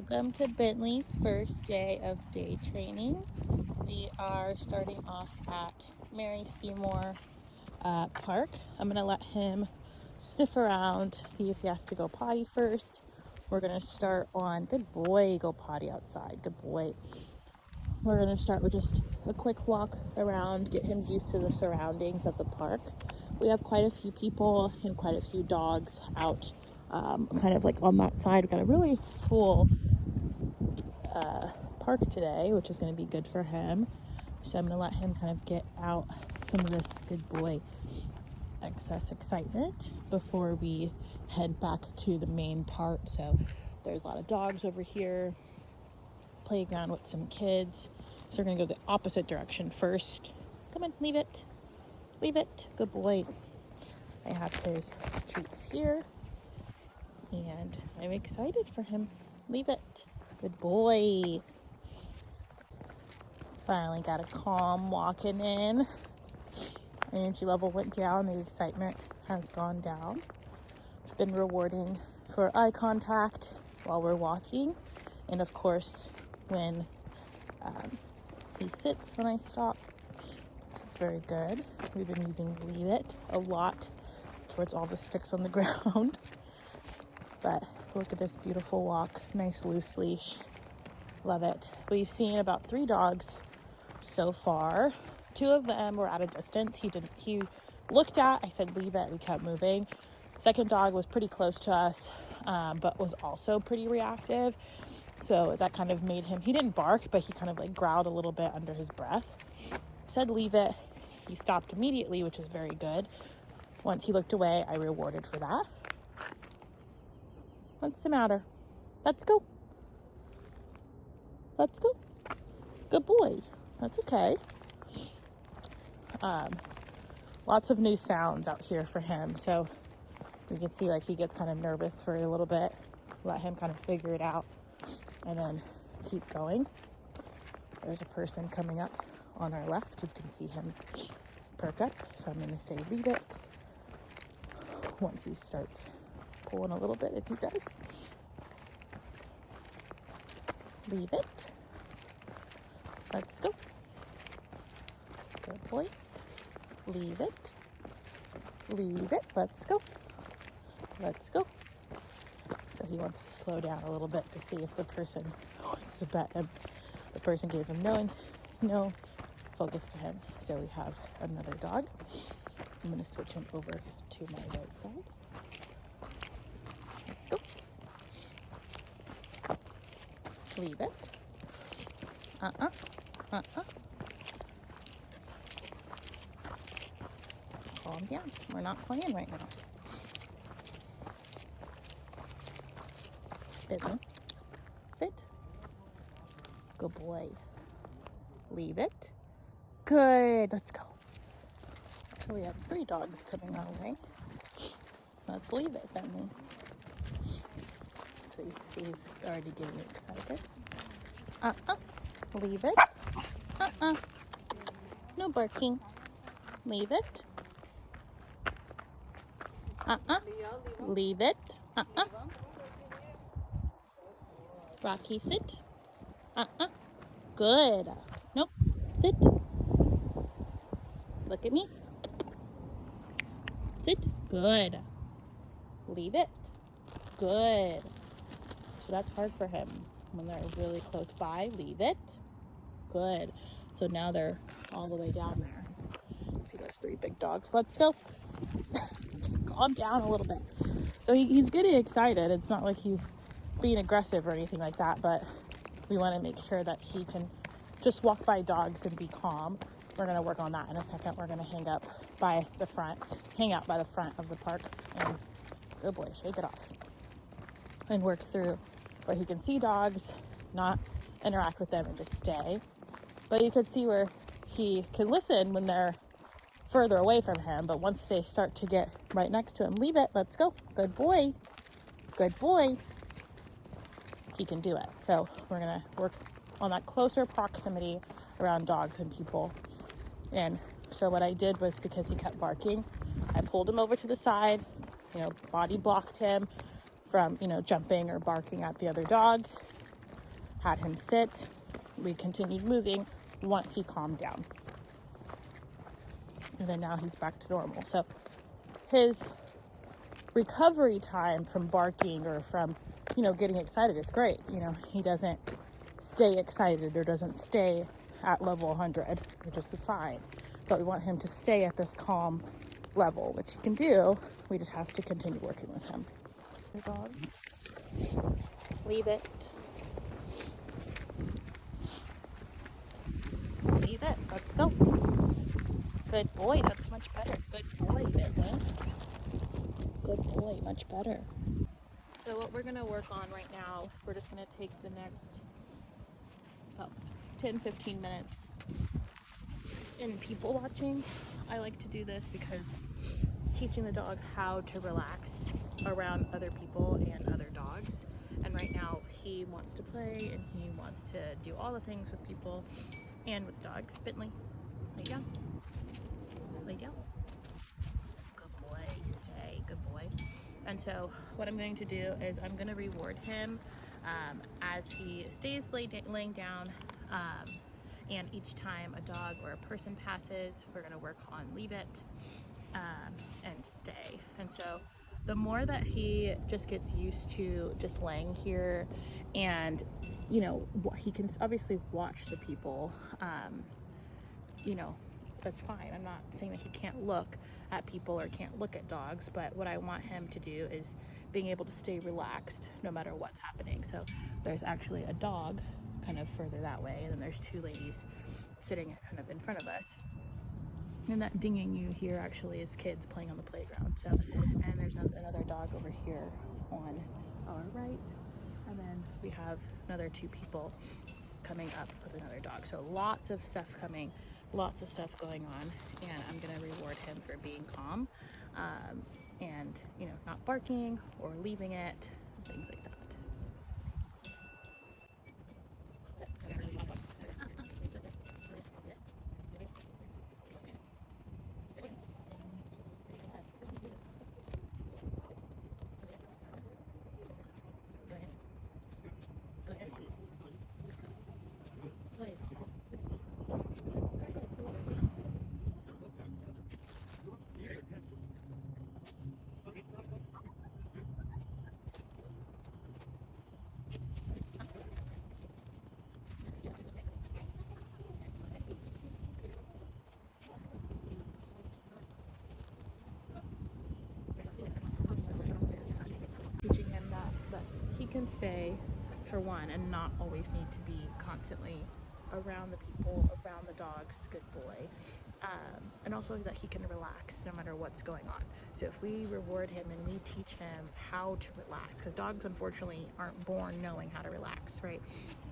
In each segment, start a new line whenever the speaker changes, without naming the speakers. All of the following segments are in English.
Welcome to Bentley's first day of day training. We are starting off at Mary Seymour Park. I'm going to let him sniff around, see if he has to go potty first. We're going to start on, good boy, go potty outside, good boy. We're going to start with just a quick walk around, get him used to the surroundings of the park. We have quite a few people and quite a few dogs out kind of like on that side. We've got a really full park today, which is going to be good for him. So I'm going to let him kind of get out some of this good boy excess excitement before we head back to the main part. So there's a lot of dogs over here, playground with some kids. So we're going to go the opposite direction first. Come on, leave it. Leave it. Good boy. I have his treats here, and I'm excited for him. Leave it. Good boy. Finally got a calm walking in. Energy level went down. The excitement has gone down. It's been rewarding for eye contact while we're walking. And of course, when he sits when I stop. This is very good. We've been using Leave It a lot towards all the sticks on the ground. But look at this beautiful walk. Nice loose leash. Love it. We've seen about 3 dogs so far. 2 of them were at a distance. He looked at, I said leave it, we kept moving. Second dog was pretty close to us, but was also pretty reactive. So that kind of made him, he didn't bark, but he kind of like growled a little bit under his breath. Said leave it. He stopped immediately, which was very good. Once he looked away, I rewarded for that. What's the matter? Let's go. Let's go. Good boy. That's okay. Lots of new sounds out here for him. So we can see like he gets kind of nervous for a little bit. Let him kind of figure it out and then keep going. There's a person coming up on our left. You can see him perk up. So I'm going to say leave it. Once he starts pulling a little bit, if he does. Leave it. Let's go. Good boy. Leave it. Leave it. Let's go. Let's go. So he wants to slow down a little bit to see if the person wants to pet him. The person gave him no focus to him. So we have another dog. I'm going to switch him over to my right side. Let's go. Leave it. Calm down. We're not playing right now. Bentley. Sit. Good boy. Leave it. Good. Let's go. So we have 3 dogs coming our way. Let's leave it, Bentley. So you can see he's already getting excited. Leave it. No barking. Leave it. Leave it. Rocky, sit. Good. Nope. Sit. Look at me. Sit. Good. Leave it. Good. So that's hard for him when they're really close by. Leave it. Good. So now they're all the way down there. See those 3 big dogs? Let's go. Calm down a little bit. So he's getting excited. It's not like he's being aggressive or anything like that, but we want to make sure that he can just walk by dogs and be calm. We're going to work on that in a second. We're going to hang out by the front of the park, and good boy, shake it off, and work through where he can see dogs, not interact with them, and just stay. But you can see where he can listen when they're further away from him, but once they start to get right next to him, leave it, let's go. Good boy. Good boy. He can do it. So we're going to work on that closer proximity around dogs and people. And so what I did was, because he kept barking, I pulled him over to the side, body blocked him from, jumping or barking at the other dogs. had him sit. We continued moving once he calmed down. And then now he's back to normal. So his recovery time from barking or from, getting excited is great. He doesn't stay excited or doesn't stay at level 100, which is fine. But we want him to stay at this calm level, which he can do. We just have to continue working with him. Your dog. Leave it. Leave it. Let's go. Good boy. That's much better. Good boy, Bentley. Good boy. Much better. So what we're going to work on right now, we're just going to take the next 10-15 minutes in people watching. I like to do this because teaching the dog how to relax around other people and other dogs. And right now he wants to play and he wants to do all the things with people and with dogs. Bentley, lay down. Lay down. Good boy. Stay. Good boy. And so what I'm going to do is I'm going to reward him as he stays laying down. And each time a dog or a person passes, we're going to work on leave it and stay. And so the more that he just gets used to just laying here and, he can obviously watch the people, that's fine. I'm not saying that he can't look at people or can't look at dogs, but what I want him to do is being able to stay relaxed no matter what's happening. So there's actually a dog kind of further that way, and then there's two ladies sitting kind of in front of us. And that dinging you hear actually is kids playing on the playground. So, and there's another dog over here on our right, and then we have another two people coming up with another dog. So lots of stuff coming, lots of stuff going on, and I'm gonna reward him for being calm, and not barking or leaving it, things like that. Teaching him that he can stay for one and not always need to be constantly around the people, around the dogs. Good boy. And also that he can relax no matter what's going on. So if we reward him and we teach him how to relax, because dogs unfortunately aren't born knowing how to relax, right?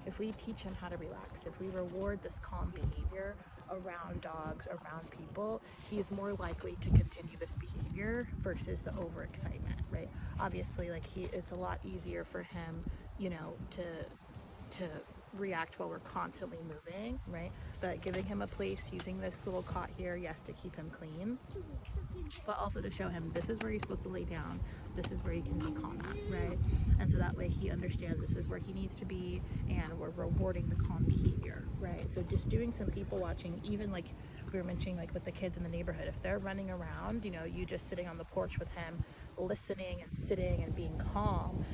If we teach him how to relax, if we reward this calm behavior around dogs, around people, he's more likely to continue this behavior versus the overexcitement, right? Obviously, it's a lot easier for him, to react while we're constantly moving, right? But giving him a place, using this little cot here, yes, to keep him clean, but also to show him this is where he's supposed to lay down, this is where he can be calm at, right? And so that way he understands this is where he needs to be, and we're rewarding the calm behavior, right? So just doing some people watching, even like we were mentioning, like with the kids in the neighborhood, if they're running around, you just sitting on the porch with him, listening and sitting and being calm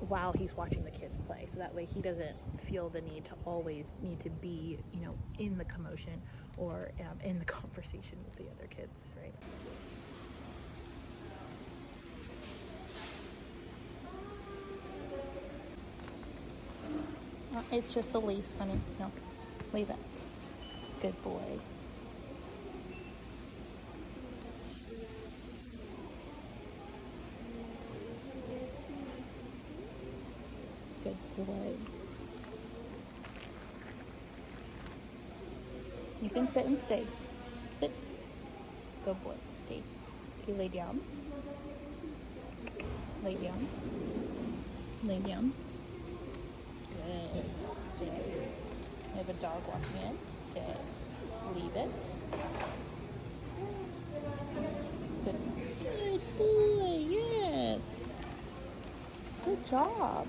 while he's watching the kids play. So that way he doesn't feel the need to always need to be, in the commotion or in the conversation with the other kids, right? It's just a leaf, honey. No, leave it. Good boy. Good boy. You can sit and stay. Sit. Good boy. Stay. Okay, lay down. Lay down. Lay down. Good. Stay. We have a dog walking in. Stay. Leave it. Good boy. Yes. Good job.